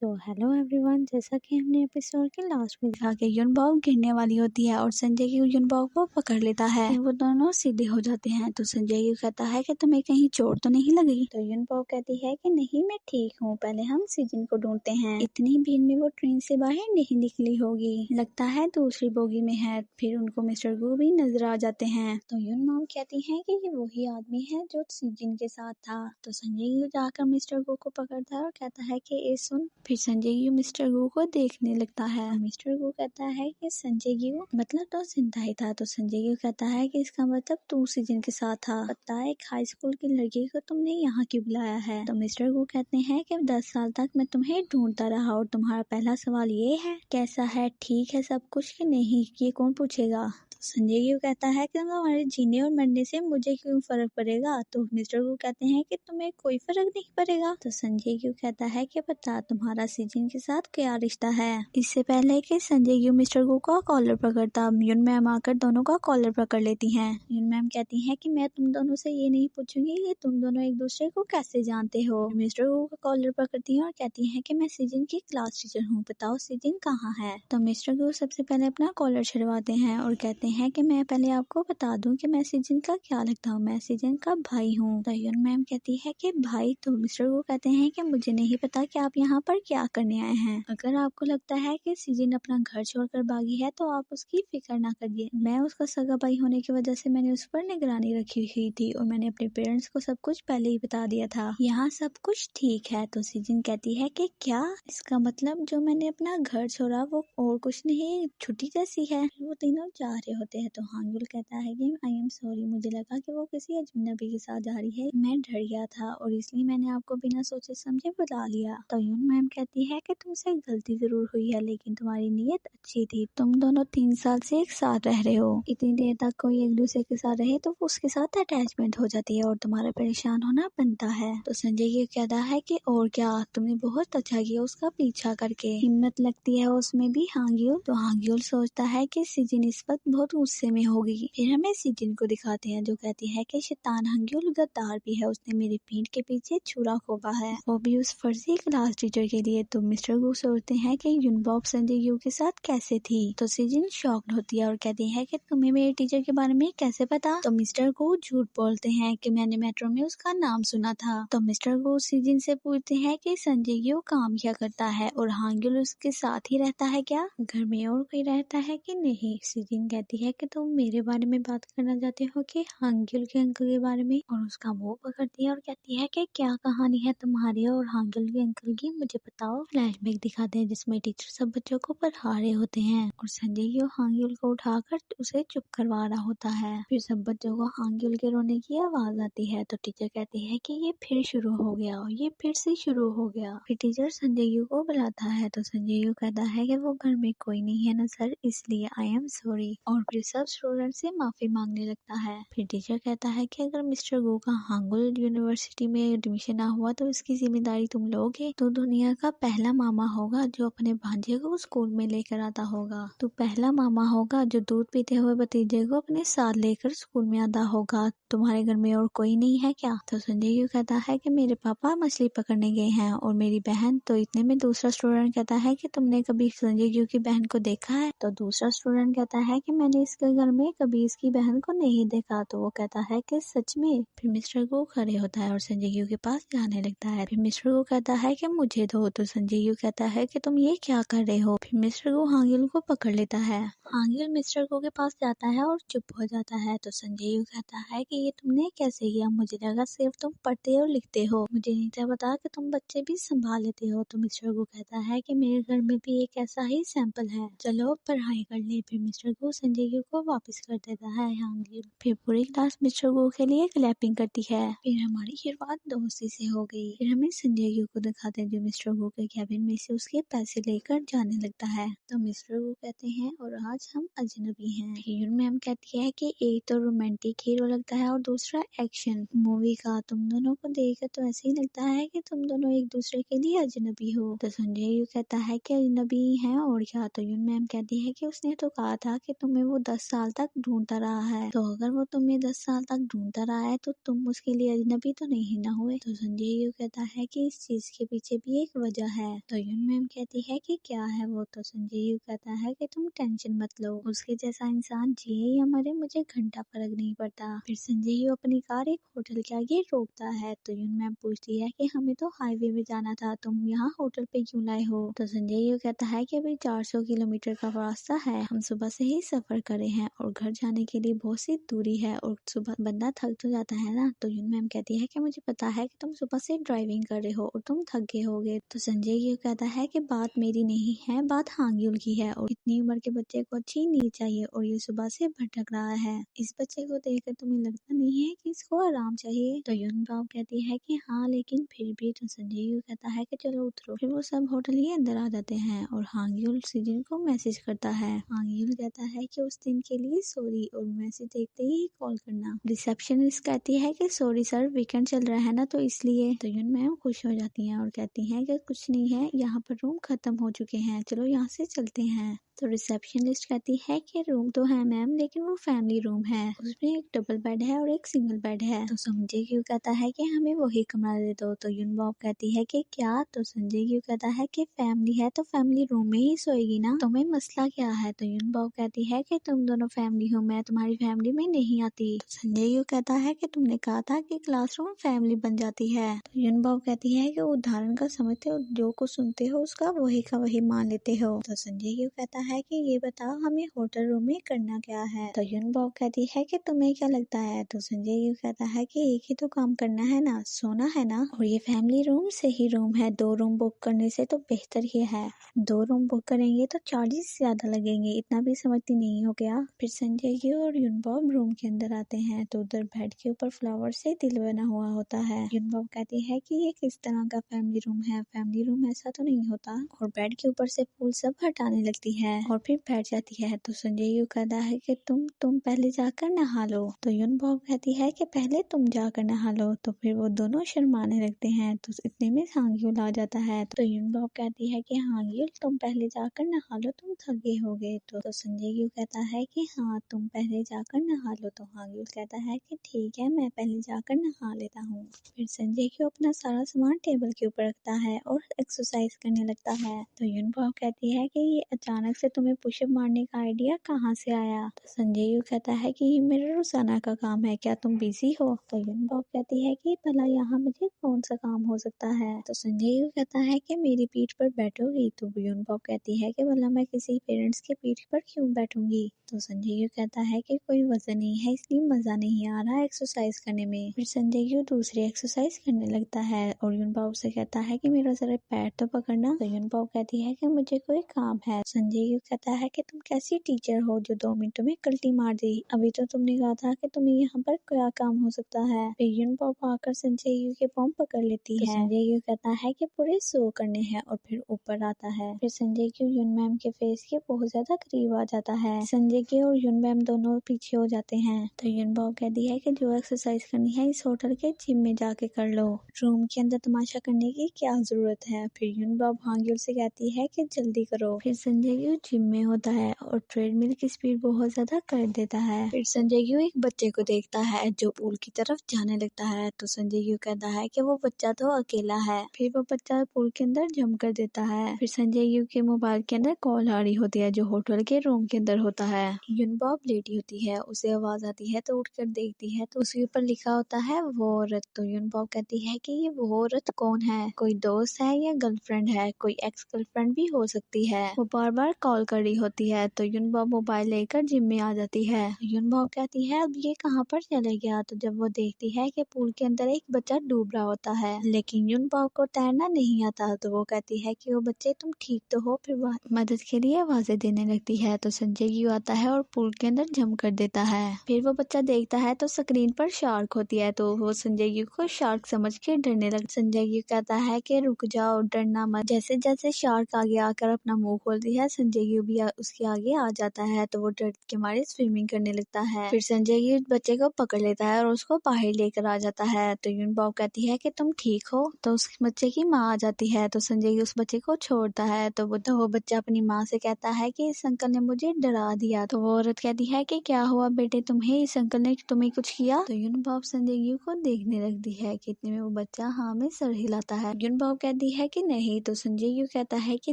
तो hello everyone, जैसा कि हमने एपिसोड के लास्ट में देखा कि युनबॉ गिरने वाली होती है और संजय की युनबॉ को पकड़ लेता है। फिर वो दोनों सीधे हो जाते हैं। तो संजय यू कहता है कि तुम्हें कहीं चोट तो नहीं लगी। तो युनबॉ कहती है कि नहीं, मैं ठीक हूँ, पहले हम सीजन को ढूंढते हैं। इतनी भीड़ में वो ट्रेन से बाहर नहीं निकली होगी, लगता है दूसरी बोगी में है। फिर उनको मिस्टर गू भी नजर आ जाते हैं। तो युनबॉ कहती है कि ये वही आदमी है जो सीजन के साथ था। तो संजय यू जाकर मिस्टर गू को पकड़ता है और कहता है कि ए सुन। फिर संजय यू मिस्टर गू को देखने लगता है। मिस्टर गू कहता है कि संजय यू मतलब तो जिंदा ही था। तो संजय यू कहता है कि इसका मतलब तू सीजन के साथ था। पता है एक हाई स्कूल की लड़की को तुमने यहाँ क्यों बुलाया है। तो मिस्टर गू कहते हैं कि 10 साल तक मैं तुम्हें ढूंढता रहा और तुम्हारा पहला सवाल ये है कैसा है, ठीक है सब कुछ कि नहीं, ये कौन पूछेगा। संजय यू कहता है कि हमारे जीने और मरने से मुझे क्यों फर्क पड़ेगा। तो मिस्टर गू कहते हैं कि तुम्हें कोई फर्क नहीं पड़ेगा। तो संजय यू कहता है कि बता तुम्हारा सीजन के साथ क्या रिश्ता है। इससे पहले कि संजय यू मिस्टर गू का कॉलर पकड़ता, युन मैम आकर दोनों का कॉलर पकड़ लेती हैं। युन मैम कहती है कि मैं तुम दोनों से ये नहीं पूछूंगी कि तुम दोनों एक दूसरे को कैसे जानते हो। मिस्टर गू का कॉलर पकड़ती है और कहती है कि मैं सीजन की क्लास टीचर हूँ, बताओ सीजन कहाँ है। तो मिस्टर गू सबसे पहले अपना कॉलर छुड़वाते हैं और कहते हैं कि मैं पहले आपको बता दूं कि मैं सीजन का क्या लगता हूँ, मैं सीजन का भाई हूँ। तो युन मैम कहती है कि भाई। तो मिस्टर गू कहते हैं कि मुझे नहीं पता कि आप यहाँ पर क्या करने आए हैं। अगर आपको लगता है कि सीजन अपना घर छोड़कर भागी है तो आप उसकी फिक्र ना करिए, मैं उसका सगा भाई होने की वजह से मैंने उस पर निगरानी रखी हुई थी और मैंने अपने पेरेंट्स को सब कुछ पहले ही बता दिया था। यहाँ सब कुछ ठीक है। तो सीजन कहती है कि क्या, इसका मतलब जो मैंने अपना घर छोड़ा वो और कुछ नहीं छुट्टी जैसी है। वो तीनों जा रहे होते हैं। तो हांगुल कहता है कि आई एम सॉरी, मुझे लगा कि वो किसी अजनबी के साथ जा रही है, मैं डर गया था और इसलिए मैंने आपको बिना सोचे समझे बुला लिया। तो युन मैम कहती है कि तुमसे गलती जरूर हुई है लेकिन तुम्हारी नीयत अच्छी थी, तुम दोनों 3 साल से एक साथ रह रहे हो, इतनी देर तक कोई एक दूसरे के साथ रहे तो उसके साथ अटैचमेंट हो जाती है और तुम्हारा परेशान होना बनता है। तो संजय ये कहता है कि और क्या, तुमने बहुत अच्छा किया उसका पीछा करके, हिम्मत लगती है उसमें भी हांग्युल। तो हांग्युल सोचता है कि सीजन इस वक्त बहुत गुस्से में होगी। फिर हमें सीजन को दिखाते हैं जो कहती है कि शैतान हांग्युल गद्दार भी है, उसने मेरी पीठ के पीछे छुरा खोपा है, वो भी उस फर्जी क्लास टीचर के लिए। तो मिस्टर गू सोचते हैं कि युनबॉब संजय यू के साथ कैसे थी। तो सीजन शॉक्ड होती है और कहती है कि तुम्हें मेरे टीचर के बारे में कैसे पता। तो मिस्टर गू झूठ बोलते हैं कि मैंने मेट्रो में उसका नाम सुना था। तो मिस्टर गू सीजन से पूछते हैं कि संजय यू काम क्या करता है और हांग्युल उसके साथ ही रहता है क्या, घर में और कोई रहता है कि नहीं। सीजन कहती है कि तुम मेरे बारे में बात करना चाहते हो कि हांग्युल के अंकल के बारे में, और उसका मुंह पकड़ती है और कहती है कि क्या कहानी है तुम्हारी और हांग्युल के अंकल की, मुझे बताओ। फ्लैशबैक दिखाते हैं जिसमें टीचर सब बच्चों को पढ़ा रहे होते हैं और संजय यू हांग्युल को उठाकर उसे चुप करवा रहा होता है। फिर सब बच्चों को हांग्युल के रोने की आवाज आती है। तो टीचर कहती है कि ये फिर शुरू हो गया और ये फिर से शुरू हो गया। फिर टीचर संजय यू को बुलाता है। तो संजय यू कहता है कि वो घर में कोई नहीं है ना सर, इसलिए आई एम सॉरी, और फिर सब स्टूडेंट से माफी मांगने लगता है। फिर टीचर कहता है कि अगर मिस्टर गो का हांगुल यूनिवर्सिटी में एडमिशन ना हुआ तो इसकी जिम्मेदारी तुम लोगे। तो दुनिया का पहला मामा होगा जो अपने भांजे को स्कूल में लेकर आता होगा। तो पहला मामा होगा जो दूध पीते हुए भतीजे को अपने साथ लेकर स्कूल में आता होगा। तुम्हारे घर में और कोई नहीं है क्या। तो संजय यू कहता है कि मेरे पापा मछली पकड़ने गए हैं और मेरी बहन। तो इतने में दूसरा स्टूडेंट कहता है कि तुमने कभी संजय यू की बहन को देखा है। तो दूसरा स्टूडेंट कहता है कि मैंने इसके घर में कभी इसकी बहन को नहीं देखा। तो वो कहता है कि सच में। फिर मिस्टर गो खड़े होता है और संजय यू के पास जाने लगता है। फिर मिस्टर गो कहता है कि मुझे दो। तो संजय यू कहता है कि तुम ये क्या कर रहे हो। फिर मिस्टर गो हांग्युल को पकड़ लेता है। हांग्युल मिस्टर गो के पास जाता है और चुप हो जाता है। तो संजय यू कहता है कि ये तुमने कैसे किया, मुझे लगा सिर्फ तुम पढ़ते और लिखते हो, मुझे नहीं था पता कि तुम बच्चे भी संभाल लेते हो। तो मिस्टर गो कहता है कि मेरे घर में भी एक ऐसा ही सैंपल है, चलो पढ़ाई कर ले। फिर मिस्टर गो संजय यू को वापस कर देता है हांग्युल। फिर पूरी क्लास मिस्टर गो के लिए क्लैपिंग करती है। फिर हमारी शुरुआत दोस्ती से हो गई। फिर हमें संजय यू को दिखाते हैं जो मिस्टर गो के कैबिन में से उसके पैसे लेकर जाने लगता है। तो मिस्टर गो कहते हैं और आज हम अजनबी हैं। फिर मैम कहती है कि एक तो रोमांटिक हीरो लगता है और दूसरा एक्शन मूवी का, तुम दोनों को देखकर तो ऐसे ही लगता है कि तुम दोनों एक दूसरे के लिए अजनबी हो। तो संजय यू कहता है कि अजनबी हैं और क्या। तो यून मैम कहती है कि उसने तो कहा था कि तुम्हें वो वो 10 साल तक ढूंढता रहा है। तो अगर वो तुम्हें 10 साल तक ढूंढता रहा है तो तुम उसके लिए अजनबी तो नहीं ना हुए। तो संजय यू कहता है कि इस चीज के पीछे भी एक वजह है। तो यून मैम कहती है कि क्या है वो। तो संजय यू कहता है कि तुम टेंशन मत लो, उसके जैसा इंसान जिए या मरे मुझे घंटा फर्क नहीं पड़ता। फिर संजय यू अपनी कार एक होटल के आगे रोकता है। तो यून मैम पूछती है कि हमें तो हाईवे में जाना था, तुम यहाँ होटल पे क्यों लाए हो। तो संजय यू कहता है कि अभी 400 किलोमीटर का रास्ता है, हम सुबह से ही सफर करे हैं और घर जाने के लिए बहुत सी दूरी है और सुबह बंदा थक तो जाता है ना। तो यून मैम कहती है कि मुझे पता है कि तुम सुबह से ड्राइविंग कर रहे हो और तुम थक गए होगे। तो संजय यू कहता है कि बात मेरी नहीं है, बात हांग्युल की है और इतनी उम्र के बच्चे को अच्छी नींद चाहिए और ये सुबह से भटक रहा है। इस बच्चे को देखकर तुम्हें लगता नहीं है कि इसको आराम चाहिए। तो यून बाव कहती है कि हाँ लेकिन फिर भी। तो संजय यू कहता है कि चलो उतरो। फिर वो सब होटल के अंदर आ जाते हैं और हांग्युल सीजन को मैसेज करता है। हांग्युल कहता है कि उस दिन के लिए सॉरी और मैसेज देखते ही कॉल करना। रिसेप्शनिस्ट कहती है कि सॉरी सर, वीकेंड चल रहा है ना तो इसलिए। तो यून मैम खुश हो जाती हैं और कहती हैं कि कुछ नहीं है, यहाँ पर रूम खत्म हो चुके हैं, चलो यहाँ से चलते हैं। तो रिसेप्शनिस्ट कहती है कि रूम तो है मैम लेकिन वो फैमिली रूम है, उसमें एक डबल बेड है और एक सिंगल बेड है। तो संजय क्यों कहता है कि हमें वही कमरा दे दो। तो यून बॉब कहती है कि क्या। तो संजय क्यों कहता है कि फैमिली है तो फैमिली रूम में ही सोएगी ना, तुम्हें मसला क्या है। तो यून बॉब कहती है कि तुम दोनों फैमिली हो, मैं तुम्हारी फैमिली में नहीं आती। तो संजय क्यों कहता है कि तुमने कहा था कि क्लासरूम फैमिली बन जाती है। तो यून बॉब कहती है कि उदाहरण का समझते हो, जो कुछ सुनते हो उसका वही का वही मान लेते हो। तो संजय क्यों कहता है कि ये बताओ हमें होटल रूम में करना क्या है। तो यून बॉब कहती है कि तुम्हें क्या लगता है। तो संजय क्यों कहता है कि एक ही तो काम करना है ना, सोना है ना, और ये फैमिली रूम सही रूम है, 2 रूम बुक करने से तो बेहतर ही है। 2 रूम बुक करेंगे तो चार्जेस ज्यादा लगेंगे, इतना भी समझती नहीं हो क्या। फिर संजय क्यों और यून बॉब रूम के अंदर आते हैं तो उधर बेड के ऊपर फ्लावर से दिल बना हुआ होता है। यून बॉब कहती है कि ये किस तरह का फैमिली रूम है, फैमिली रूम ऐसा तो नहीं होता, और बेड के ऊपर से फूल सब हटाने लगती है और फिर बैठ जाती है। तो संजय यू कहता है कि तुम पहले जाकर नहा लो। तो यून बॉब कहती है कि पहले तुम जाकर नहा लो। तो फिर वो दोनों शर्माने लगते हैं। तो इतने में हांग्युल आ जाता है। तो यून बॉब कहती है कि हांग्युल तुम पहले जाकर नहा लो, तुम थक गए होगे। तो संजय यू कहता है कि हाँ तुम पहले जाकर नहा लो। तो हांग्युल कहता है कि ठीक है मैं पहले जाकर नहा लेता हूँ। फिर संजय क्यों अपना सारा सामान टेबल के ऊपर रखता है और एक्सरसाइज करने लगता है। तो यून बॉब कहती है कि ये अचानक से तुम्हें पुशअप मारने का आइडिया कहाँ से आया। तो संजय यू कहता है कि ये मेरा रोजाना का काम है, क्या तुम बिजी हो। तो यून बॉब कहती है कि भला यहाँ मुझे कौन सा काम हो सकता है। तो संजय यू कहता है कि मेरी पीठ पर बैठोगी। तो यून बॉब कहती है कि भला मैं किसी पेरेंट्स के पीठ पर क्यों बैठूंगी। तो संजय यू कहता है कि कोई वजह नहीं है, इसलिए मजा नहीं आ रहा एक्सरसाइज करने में। फिर संजय यू दूसरी एक्सरसाइज करने लगता है और यून बॉब से कहता है कि मेरा जरा पैर तो पकड़ना। तो यून बॉब कहती है कि मुझे कोई काम है। संजय यू कहता है कि तुम कैसी टीचर हो जो 2 मिनटों में कल्टी मार दी, अभी तो तुमने कहा था कि तुम्हें यहाँ पर क्या काम हो सकता है। फिर यून बॉब आकर संजय यू के पाँव पकड़ लेती है। संजय यू कहता है कि पूरे 100 करने हैं और फिर ऊपर आता है। फिर संजय क्यों यून मैम के फेस के बहुत ज्यादा करीब आ जाता है। संजय के और यून मैम दोनों पीछे हो जाते हैं। तो यून बॉब कहती है कि जो एक्सरसाइज करनी है इस होटल के जिम में जाके कर लो, रूम के अंदर तमाशा करने की क्या जरूरत है। फिर यून बॉब हांग्युल से कहती है कि जल्दी करो। फिर संजय क्यों जिम में होता है और ट्रेडमिल की स्पीड बहुत ज्यादा कर देता है। फिर संजय क्यों एक बच्चे को देखता है जो पूल की तरफ जाने लगता है। तो संजय क्यों कहता है कि वो बच्चा तो अकेला है। फिर वो बच्चा पूल के अंदर जंप कर देता है। फिर संजय यू के मोबाइल के अंदर कॉल आ रही होती है जो होटल के रूम के अंदर होता है। यून बॉब लेटी होती है, उसे आवाज आती है तो उठकर देखती है तो उसके ऊपर लिखा होता है वो औरत। तो यून बॉब कहती है कि ये वो औरत कौन है, कोई दोस्त है या गर्लफ्रेंड है, कोई एक्स गर्लफ्रेंड भी हो सकती है। वो बार बार कॉल कर रही होती है। तो यून बॉब मोबाइल लेकर जिम में आ जाती है। यून बॉब कहती है अब ये कहाँ पर चले गया। तो जब वो देखती है कि पूल के अंदर एक बच्चा डूब रहा होता है लेकिन यून बॉब को तैरना नहीं आता। तो वो कहती है कि वो बच्चे तुम ठीक तो हो। फिर वह मदद के लिए आवाजें देने लगती है। तो संजय यू आता है और पूल के अंदर जंप कर देता है। फिर वो बच्चा देखता है तो स्क्रीन पर शार्क होती है। तो वो संजय यू को शार्क समझ के डरने लगता। संजय यू कहता है कि रुक जाओ, डरना मत। जैसे जैसे शार्क आगे आकर अपना मुंह खोलती है संजय यू भी उसके आगे आ जाता है। तो वो डर के मारे स्विमिंग करने लगता है। फिर संजय यू बच्चे को पकड़ लेता है और उसको बाहर लेकर आ जाता है। तो यून बॉब कहती है कि तुम ठीक हो। तो उस बच्चे की माँ आ जाती है। तो संजय उस बच्चे को छोड़ता है। तो वो बच्चा अपनी माँ से कहता है कि इस अंकल ने मुझे डरा दिया। तो वो औरत कहती है कि क्या हुआ बेटे तुम्हें, इस अंकल ने तुम्हें कुछ किया? तो यूनबाब संजय को देखने लगती है कि इतने में वो बच्चा हाँ में सर हिलाता है। यूनबाब कहती है कि नहीं। तो संजय कहता है कि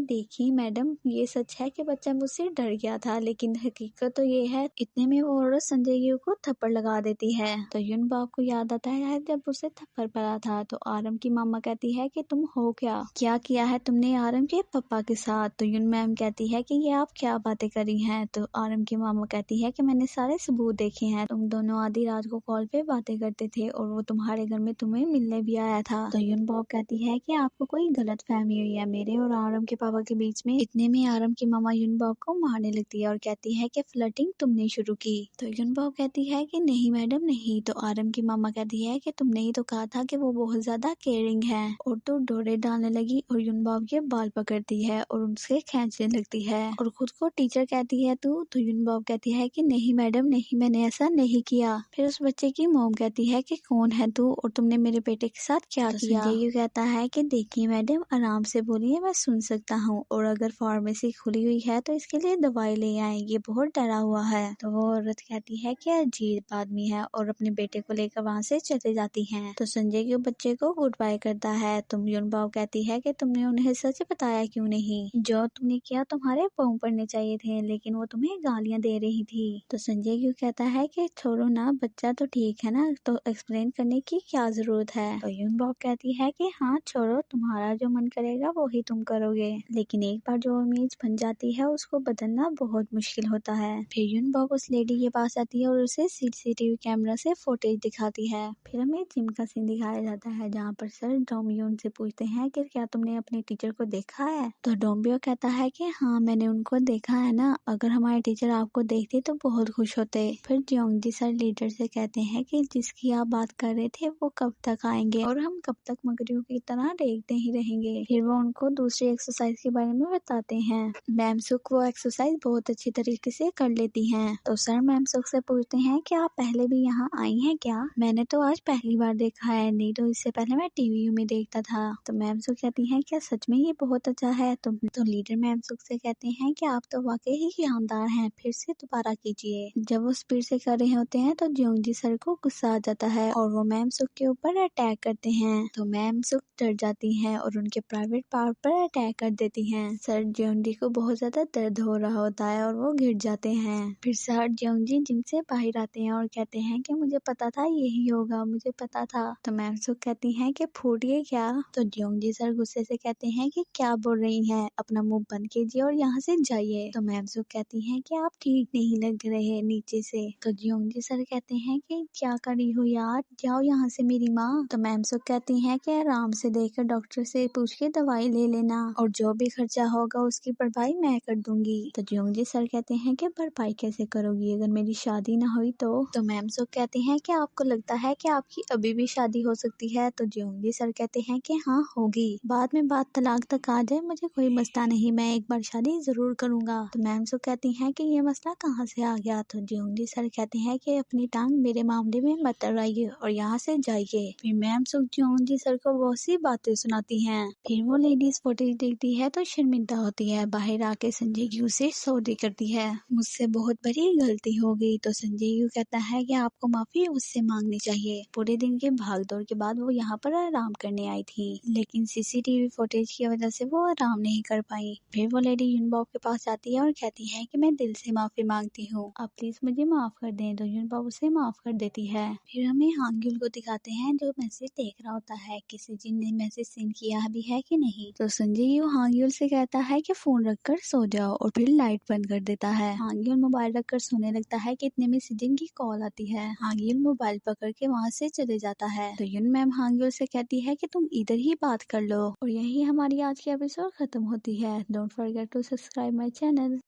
देखिए मैडम, ये सच है कि बच्चा मुझसे डर गया था, लेकिन हकीकत तो ये है। इतने में वो औरत संजय को थप्पड़ लगा देती है। तो यूनबाब को याद आता है जब उसे थप्पड़ पड़ा था। तो आरम की मामा कहती है कि तुम हो क्या किया है तुमने आरम के पापा के साथ? तो यून मैम कहती है कि ये आप क्या बातें कर रही हैं? तो आरम की मामा कहती है कि मैंने सारे सबूत देखे हैं, तुम दोनों आधी रात को कॉल पे बातें करते थे और वो तुम्हारे घर में तुम्हें मिलने भी आया था। तो यूनबाब कहती है कि आपको कोई गलत फहमी हुई है मेरे और आरम के पापा के बीच में। इतने में आरम की मामा यूनबाब को मारने लगती है और कहती है कि फ्लर्टिंग तुमने शुरू की। तो यूनबाब कहती है कि नहीं मैडम नहीं। तो आरम की मामा कहती है कि तुमने ही तो कहा था कि वो बहुत ज्यादा केयरिंग है। और तो डोरे डालने लगी और यूनबाब के बाल पकड़ती है और उनसे खींचने लगती है और खुद को टीचर कहती है तू। तो यूनबाब कहती है कि नहीं मैडम नहीं, मैंने ऐसा नहीं किया। फिर उस बच्चे की मॉम कहती है कि कौन है तू और तुमने मेरे बेटे के साथ क्या किया? संजय कहता है कि देखिए मैडम आराम से बोलिए, मैं सुन सकता हूँ, और अगर फार्मेसी खुली हुई है तो इसके लिए दवाई ले आए, ये बहुत डरा हुआ है। तो वो औरत कहती है कि अजीब आदमी है और अपने बेटे को लेकर वहाँ से चले जाती है। तो संजय के बच्चे को गुड बाय करता है। तुम यूनबाब कहती है कि तुमने उन्हें सच बताया क्यों नहीं? जो तुमने किया तुम्हारे पाँव पड़ने चाहिए थे, लेकिन वो तुम्हें गालियां दे रही थी। तो संजय क्यों कहता है कि छोड़ो ना, बच्चा तो ठीक है ना, तो एक्सप्लेन करने की क्या जरूरत है? तो यूनबाब कहती है कि हाँ छोड़ो, तुम्हारा जो मन करेगा वो ही तुम करोगे, लेकिन एक बार जो इमेज बन जाती है उसको बदलना बहुत मुश्किल होता है। फिर यूनबाब उस लेडी के पास आती है और उसे सीसीटीवी कैमरा से फुटेज दिखाती है। फिर हमें जिम का सीन दिखाया जाता है जहाँ पर सर डोमियो उनसे पूछते हैं कि क्या तुमने अपने टीचर को देखा है? तो डोमियो कहता है कि हाँ मैंने उनको देखा है ना, अगर हमारे टीचर आपको देखते तो बहुत खुश होते। फिर जियोंगजी सर लीडर से कहते हैं कि जिसकी आप बात कर रहे थे वो कब तक आएंगे और हम कब तक मगरियों की तरह देखते ही रहेंगे। फिर वो उनको दूसरी एक्सरसाइज के बारे में बताते हैं। मैम सुख वो एक्सरसाइज बहुत अच्छी तरीके से कर लेती हैं। तो सर मैम सुख से पूछते हैं कि आप पहले भी यहाँ आई हैं क्या? मैंने तो आज पहली बार देखा है, नहीं तो इससे पहले मैं टीवी में देखता था। तो मैम सुख कहती हैं क्या सच में ये बहुत अच्छा है? तो लीडर मैम सुख से कहते हैं कि आप तो वाकई ही शानदार हैं, फिर से दोबारा कीजिए। जब वो स्पीड से कर रहे होते हैं तो जियोंगजी सर को गुस्सा आ जाता है और वो मैम सुख के ऊपर अटैक करते हैं। तो मैम सुख डर जाती हैं और उनके प्राइवेट पार्ट पर अटैक कर देती हैं। सर जियोंगजी को बहुत ज्यादा दर्द हो रहा होता है और वो गिर जाते हैं। फिर सर जियोंगजी जिम से बाहर आते हैं और कहते हैं कि मुझे पता था यही होगा, मुझे पता था। तो मैम सुख कहती हैं कि फूटिए क्या? तो जियोंगजी सर गुस्से से कहते हैं कि क्या बोल रही हैं, अपना मुंह बंद कीजिए और यहाँ से जाइए। तो मैम सुख कहती हैं कि आप ठीक नहीं लग रहे नीचे से। तो जियोंगजी सर कहते हैं कि क्या करी हो यार, जाओ यहाँ से मेरी माँ। तो मैम सुख कहती हैं कि आराम से देखकर डॉक्टर से पूछ के दवाई ले लेना और जो भी खर्चा होगा उसकी भरपाई मैं कर दूंगी। तो जियोंगजी सर कहते हैं कि भरपाई कैसे करोगी, अगर मेरी शादी ना हुई तो मैम सुख कहते हैं कि आपको लगता है कि आपकी अभी भी शादी हो सकती है? तो जियोंगजी सर कहते हैं कि हाँ होगी, बाद में बात तलाक तक आ जाए मुझे कोई मसला नहीं, मैं एक बार शादी जरूर करूंगा। तो मैम सुख कहती हैं कि ये मसला कहाँ से आ गया? तो जियोंगजी सर कहते हैं कि अपनी टांग मेरे मामले में मत अड़ाइए और यहाँ से जाइए। फिर मैम सुख जियोंगजी सर को बहुत सी बातें सुनाती हैं। फिर वो लेडीज फुटेज देखती है तो शर्मिंदा होती है, बाहर आके संजय क्यू से सॉरी करती है, मुझसे बहुत बड़ी गलती हो गई। तो संजय क्यू कहता है कि आपको माफी उससे मांगनी चाहिए, पूरे दिन के भागदौड़ के बाद वो यहाँ पर आराम करने आई थी, लेकिन सीसीटीवी फुटेज की वजह से वो आराम नहीं कर पाई। फिर वो लेडी यूनबाब के पास जाती है और कहती है कि मैं दिल से माफी मांगती हूँ, आप प्लीज मुझे माफ कर दें। तो यूनबाब उसे माफ कर देती है। फिर हमें हांग्युल को दिखाते हैं जो मैसेज देख रहा होता है कि सिजिन ने मैसेज सेंड किया भी है कि नहीं। तो संजय यू हांग्युल से कहता है कि फोन रखकर सो जाओ और फिर लाइट बंद कर देता है। हांग्युल मोबाइल रखकर सोने लगता है कि इतने में सिजिन की कॉल आती है। हांग्युल मोबाइल पकड़ के वहाँ से चले जाता है। तो यून मैम हांग्युल से कहती है कि तुम इधर ही बात कर लो और यही हमारी आज की एपिसोड खत्म होती है। Don't forget to subscribe my channel.